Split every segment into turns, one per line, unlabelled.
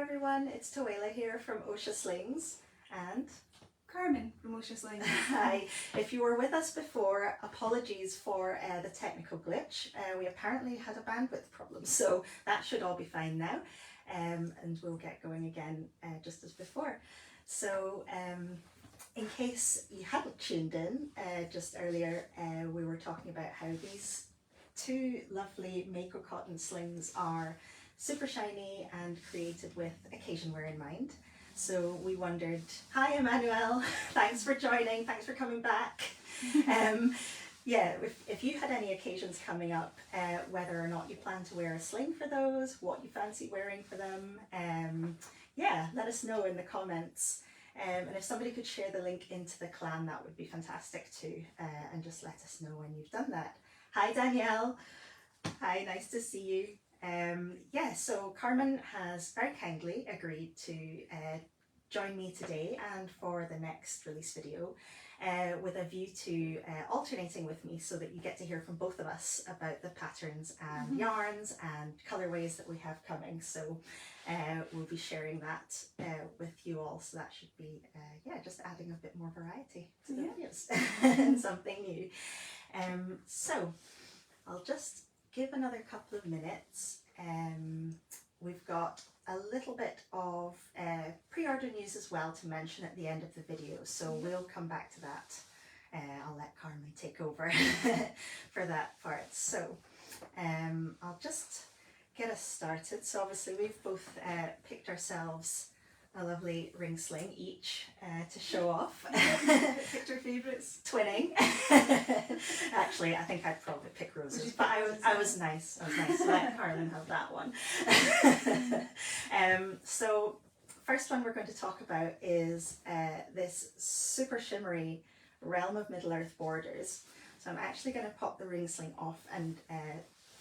everyone, it's Toela here from Oscha Slings and
Carmen from Oscha Slings.
Hi. If you were with us before, apologies for the technical glitch. We apparently had a bandwidth problem, so that should all be fine now, and we'll get going again just as before. So in case you hadn't tuned in just earlier, we were talking about how these two lovely Mako cotton slings are super shiny and created with occasion wear in mind. So we wondered, hi Emmanuel, thanks for joining, thanks for coming back. Yeah, if you had any occasions coming up, whether or not you plan to wear a sling for those, what you fancy wearing for them, yeah, let us know in the comments. And if somebody could share the link into the clan, that would be fantastic too, and just let us know when you've done that. Hi Danielle, hi, nice to see you. Yeah, so Carmen has very kindly agreed to join me today and for the next release video with a view to alternating with me so that you get to hear from both of us about the patterns and yarns and colorways that we have coming. So we'll be sharing that with you all, so that should be yeah, just adding a bit more variety to the videos and something new. So I'll just give another couple of minutes. We've got a little bit of pre-order news as well to mention at the end of the video, so we'll come back to that. I'll let Carmen take over for that part. So I'll just get us started. So obviously we've both picked ourselves a lovely ring sling each to show off.
Picked our favourites.
Twinning. Actually, I think I'd probably pick roses, but I was nice. Let Carmen have that one. So first one we're going to talk about is this super shimmery Realm of Middle-earth borders. So I'm actually going to pop the ring sling off and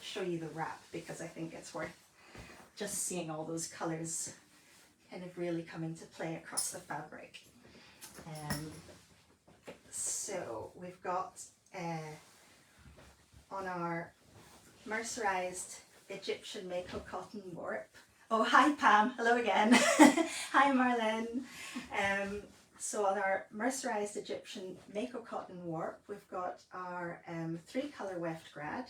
show you the wrap, because I think it's worth just seeing all those colours kind of really come into play across the fabric. So we've got on our mercerized Egyptian Mako cotton warp. Oh, hi Pam, hello again. Hi Marlene. So on our mercerized Egyptian Mako cotton warp, we've got our 3-colour weft grad.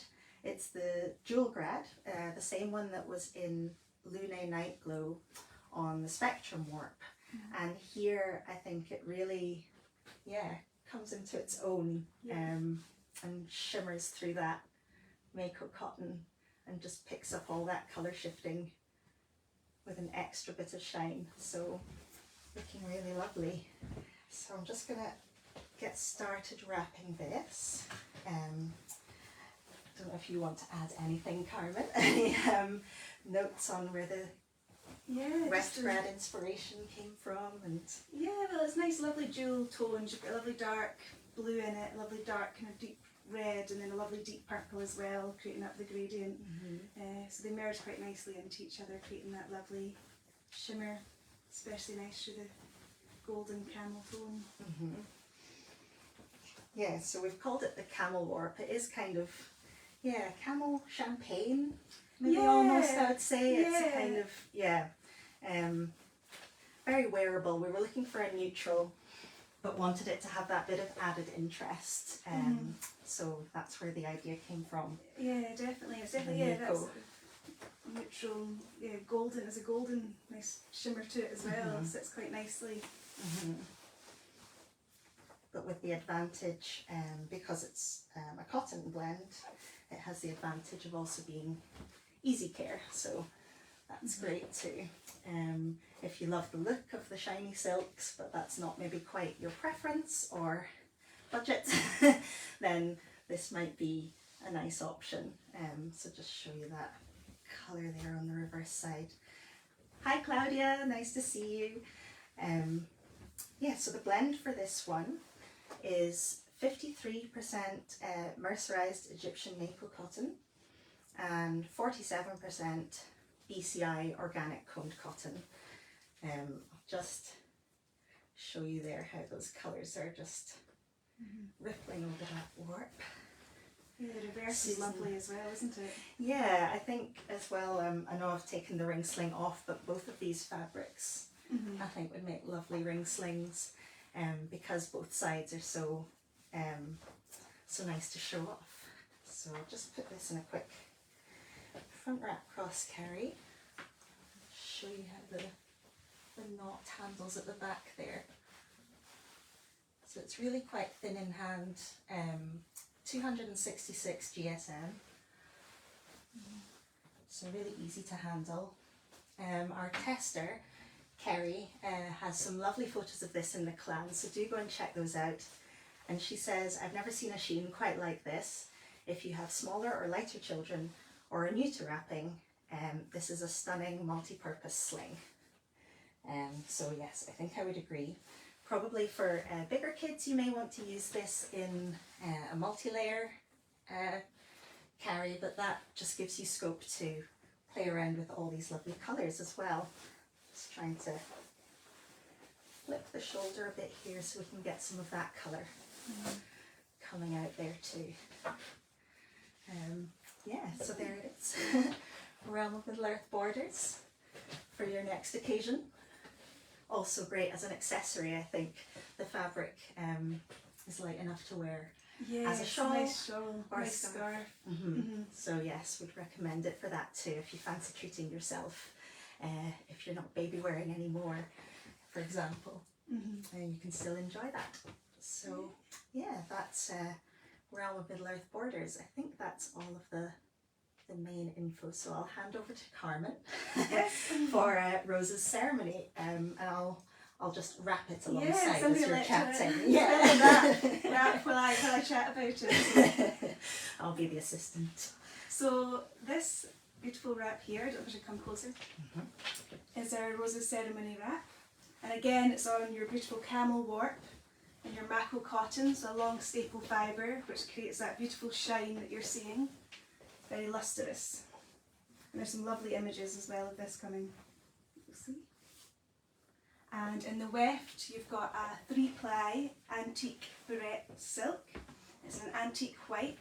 It's the jewel grad, the same one that was in Lunae Night Glow on the Spectrum warp. And here I think it really, yeah, comes into its own and shimmers through that Mako cotton and just picks up all that colour shifting with an extra bit of shine. So looking really lovely. So I'm just gonna get started wrapping this. Don't know if you want to add anything, Carmen. Any notes on where the weft grad inspiration came from? And
yeah, well, it's nice, lovely jewel tones. You've got a lovely dark blue in it, a lovely dark kind of deep red, and then a lovely deep purple as well, creating up the gradient. So they merge quite nicely into each other, creating that lovely shimmer, especially nice through the golden camel tone.
Yeah, so we've called it the camel warp. It is kind of, yeah, camel champagne, maybe almost, I would say. It's a kind of, very wearable. We were looking for a neutral, but wanted it to have that bit of added interest. So that's where the idea came from.
Yeah, definitely. It's definitely, that's sort of neutral, golden. There's a golden, nice shimmer to it as well. Sits quite nicely.
But with the advantage, because it's a cotton blend, it has the advantage of also being easy care, so that's great too. If you love the look of the shiny silks, but that's not maybe quite your preference or budget, then this might be a nice option. So just show you that colour there on the reverse side. Hi Claudia, nice to see you. Yeah, so the blend for this one is 53% mercerized Egyptian Mako cotton and 47% BCI organic combed cotton. I'll just show you there how those colours are just rippling over that warp.
Yeah, the reverse is
Susan.
lovely as well, isn't it?
Yeah, I think as well, I know I've taken the ring sling off, but both of these fabrics I think would make lovely ring slings, because both sides are so so nice to show off. So I'll just put this in a quick front wrap cross carry. Show you how the knot handles at the back there. So it's really quite thin in hand, 266 GSM, so really easy to handle. Our tester, Kerry, has some lovely photos of this in the clan, so do go and check those out. And she says, I've never seen a sheen quite like this. If you have smaller or lighter children or are new to wrapping, this is a stunning multi-purpose sling. So yes, I think I would agree. Probably for bigger kids, you may want to use this in a multi-layer carry, but that just gives you scope to play around with all these lovely colours as well. Just trying to flip the shoulder a bit here so we can get some of that colour coming out there too. Yeah, so there it is. Realm of Middle Earth borders for your next occasion. Also great as an accessory, I think. The fabric is light enough to wear as a shawl,
nice shawl,
or a
nice scarf.
So yes, would recommend it for that too if you fancy treating yourself. If you're not baby wearing anymore, for example, and you can still enjoy that. So yeah, that's Realm of Middle Earth borders. I think that's all of the main info. So I'll hand over to Carmen for Rose's ceremony, and I'll just wrap it alongside as you're chatting.
Wrap while I chat about it.
I'll be the assistant.
So this beautiful wrap here, I don't know if I should come closer, is our Rose's ceremony wrap. And again, it's on your beautiful camel warp and your Mako cotton, so a long staple fibre, which creates that beautiful shine that you're seeing. Very lustrous. And there's some lovely images as well of this coming. You'll see. And in the weft, you've got a 3-ply antique barrette silk. It's an antique white.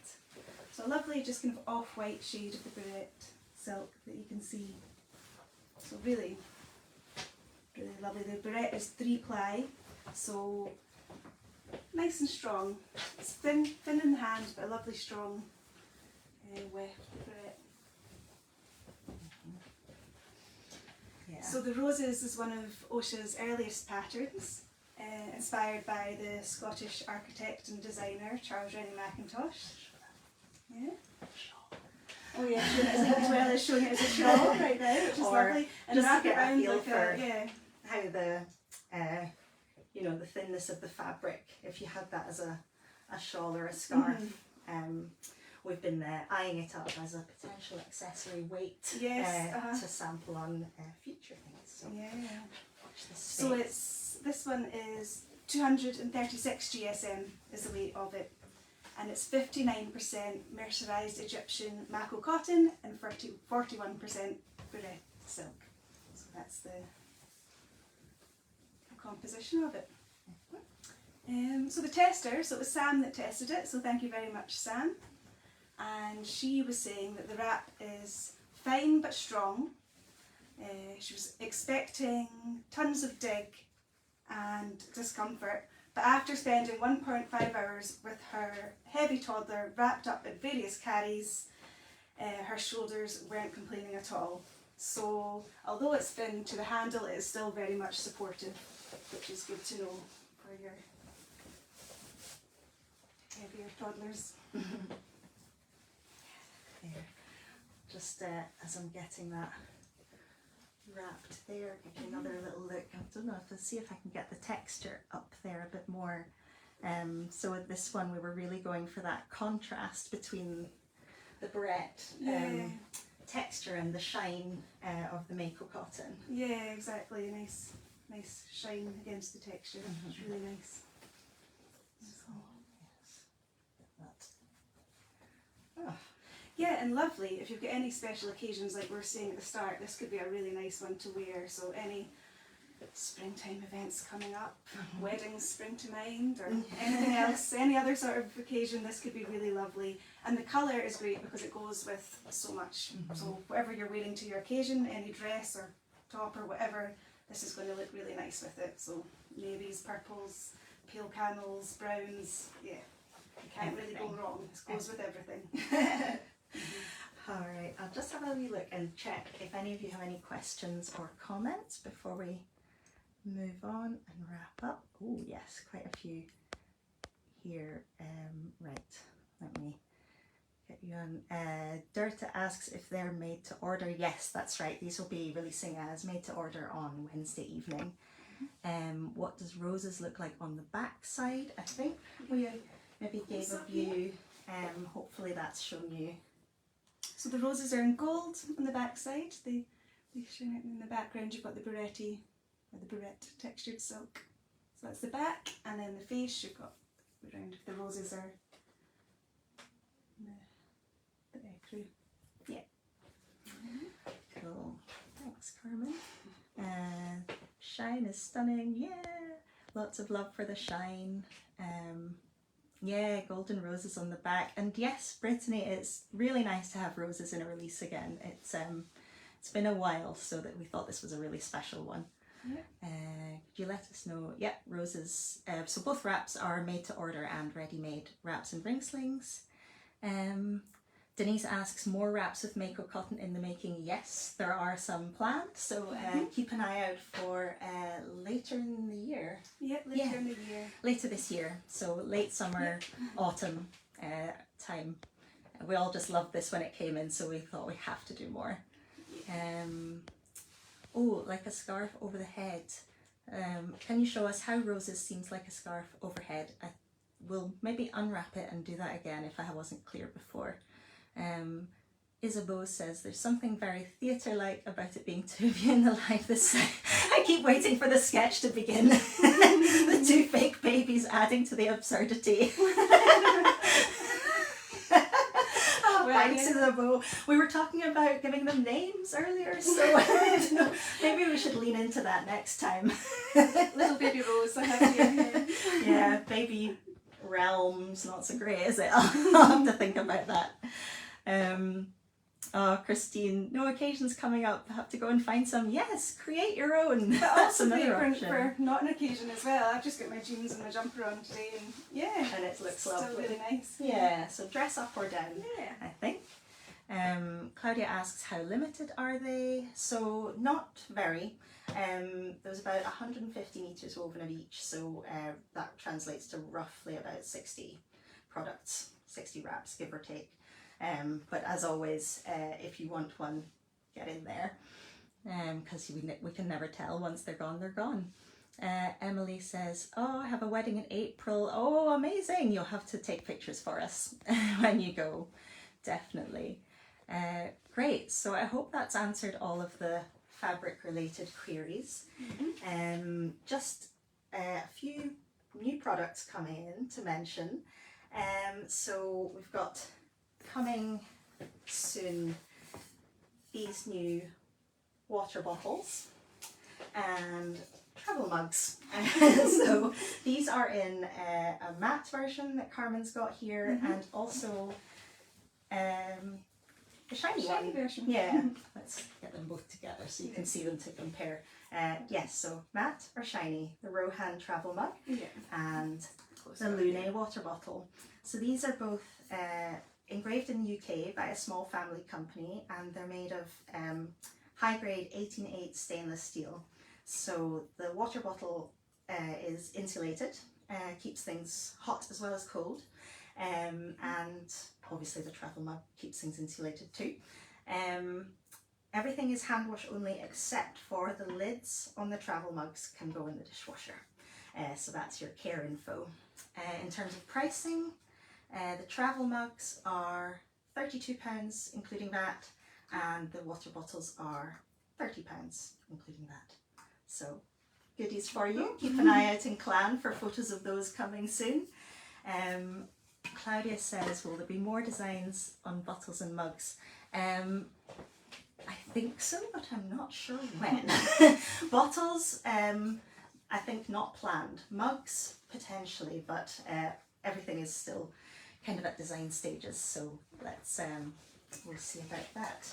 So a lovely, just kind of off-white shade of the barrette silk that you can see. So really, really lovely. The barrette is 3-ply, so nice and strong. It's thin in the hand, but a lovely strong weft barrette.
Yeah.
So the roses is one of Oscha's earliest patterns, inspired by the Scottish architect and designer Charles Rennie Mackintosh. Yeah. Oh yeah, showing it as well as showing it as a shawl right now, which is lovely. And
just
wrap
to
it
get a
around
feel
like
for how the you know, the thinness of the fabric, if you had that as a shawl or a scarf. We've been eyeing it up as a potential accessory weight to sample on future things. So watch this space.
So this one is 236 GSM is the weight of it, and it's 59% mercerised Egyptian Mako cotton and 41% barrette silk. So that's the composition of it. So the tester, so it was Sam that tested it, so thank you very much, Sam. And she was saying that the wrap is fine but strong. She was expecting tons of dig and discomfort, but after spending 1.5 hours with her heavy toddler wrapped up in various carries, her shoulders weren't complaining at all. So although it's thin to the handle, it is still very much supportive, which is good to know for your heavier toddlers.
There. Just as I'm getting that wrapped there, give you another little look. I don't know if I'll see if I can get the texture up there a bit more. So with this one, we were really going for that contrast between the barrette texture and the shine of the Mako cotton.
Yeah, exactly. A nice shine against the texture. It's really nice.
So, yes. Oh.
Yeah, and lovely. If you've got any special occasions like we were saying at the start, this could be a really nice one to wear. So any springtime events coming up, weddings spring to mind, or anything else, any other sort of occasion, this could be really lovely. And the colour is great because it goes with so much. So whatever you're wearing to your occasion, any dress or top or whatever, this is going to look really nice with it. So navies, purples, pale camels, browns, yeah. You can't really go wrong. This goes with everything.
Alright, I'll just have a wee look and check if any of you have any questions or comments before we move on and wrap up. Oh yes, quite a few here. Right, let me get you on. Dirta asks if they're made to order. Yes, that's right. These will be releasing as made to order on Wednesday evening. What does roses look like on the back side? I think we maybe gave a view. Hopefully that's shown you.
So the roses are in gold on the back side. They shine out in the background. You've got the barrette textured silk. So that's the back, and then the face you've got around. The roses are the ecru. Yeah.
Cool. Thanks, Carmen. Shine is stunning. Yeah. Lots of love for the shine. Yeah, golden roses on the back. And yes, Brittany, it's really nice to have roses in a release again. It's been a while, so that we thought this was a really special one.
Yeah.
Could you let us know? Yeah, roses. So both wraps are made to order and ready-made wraps and ring slings. Denise asks, more wraps with Mako cotton in the making. Yes, there are some planned, so keep an eye out for later in the year.
Yeah, later in the year.
Later this year, so late summer, autumn time. We all just loved this when it came in, so we thought we have to do more. Oh, like a scarf over the head. Can you show us how roses seems like a scarf overhead? I will maybe unwrap it and do that again if I wasn't clear before. Isabeau says there's something very theatre-like about it being two of you in the live this I keep waiting for the sketch to begin. The two fake babies adding to the absurdity. Thanks, Isabeau. We were talking about giving them names earlier, so maybe we should lean into that next time.
Little baby Rose, I have here.
Yeah, baby realms, not so great, is it? I'll have to think about that. Oh, Christine, no occasions coming up, have to go and find some. Yes, create your own.
But
That's
also
another option.
for not an occasion as well. I've just got my jeans and my jumper on today, and yeah,
And it looks
still
lovely.
really nice.
Yeah, so dress up or down,
Yeah.
I think. Claudia asks, how limited are they? So not very. There's about 150 metres woven of each, so that translates to roughly about 60 products, 60 wraps, give or take. But as always, if you want one, get in there, because we can never tell. Once they're gone, they're gone. Emily says, oh, I have a wedding in April. Oh, amazing. You'll have to take pictures for us when you go. Definitely. Great. So I hope that's answered all of the fabric related queries. Just a few new products coming in to mention. So we've got coming soon these new water bottles and travel mugs. So these are in a matte version that Carmen's got here, and also the shiny one.
Version.
Yeah, let's get them both together so you can see them to compare. Yes, so matte or shiny, the Rohan travel mug, and the Lunae water bottle. So these are both engraved in the UK by a small family company, and they're made of high-grade 18/8 stainless steel. So the water bottle is insulated, keeps things hot as well as cold, and obviously the travel mug keeps things insulated too. Everything is hand wash only except for the lids on the travel mugs can go in the dishwasher. So that's your care info. In terms of pricing, the travel mugs are £32 including that, and the water bottles are £30 including that. So goodies for you. Keep an eye out in Clan for photos of those coming soon. Claudia says, will there be more designs on bottles and mugs? I think so, but I'm not sure when. Bottles, I think not planned. Mugs, potentially, but everything is still kind of at design stages, so let's we'll see about that.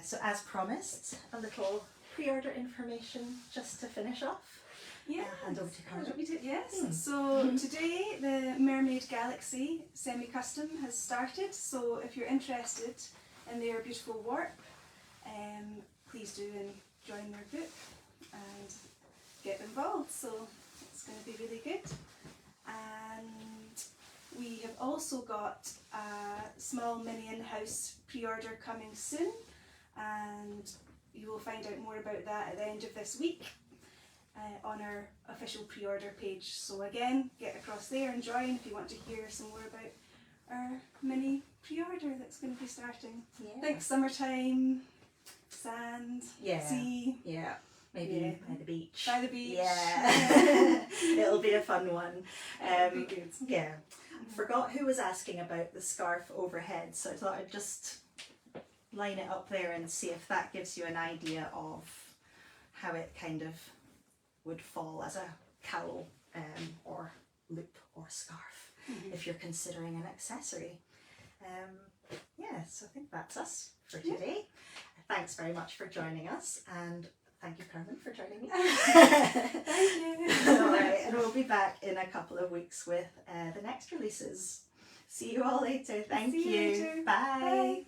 So as promised, a little pre-order information just to finish off.
Yeah,
Hand over to Carmen.
Yes. So today the Mermaid Galaxy semi-custom has started. So if you're interested in their beautiful warp, please do and join their group and get involved. So it's going to be really good. And we have also got a small mini in-house pre-order coming soon, and you will find out more about that at the end of this week. On our official pre-order page. So again, get across there and join if you want to hear some more about our mini pre-order that's going to be starting.
Yeah.
Think summertime, sand, sea.
Yeah. Maybe by the beach.
By the beach.
Yeah. It'll be a fun one.
It'll be good.
Yeah. Forgot who was asking about the scarf overhead, so I thought I'd just line it up there and see if that gives you an idea of how it kind of would fall as a cowl or loop or scarf if you're considering an accessory. So I think that's us for today. Thanks very much for joining us, and thank you, Carmen, for joining me.
Thank you.
All right, and we'll be back in a couple of weeks with the next releases. See you all later. Thank
See you
you.
later.
Bye.
Bye.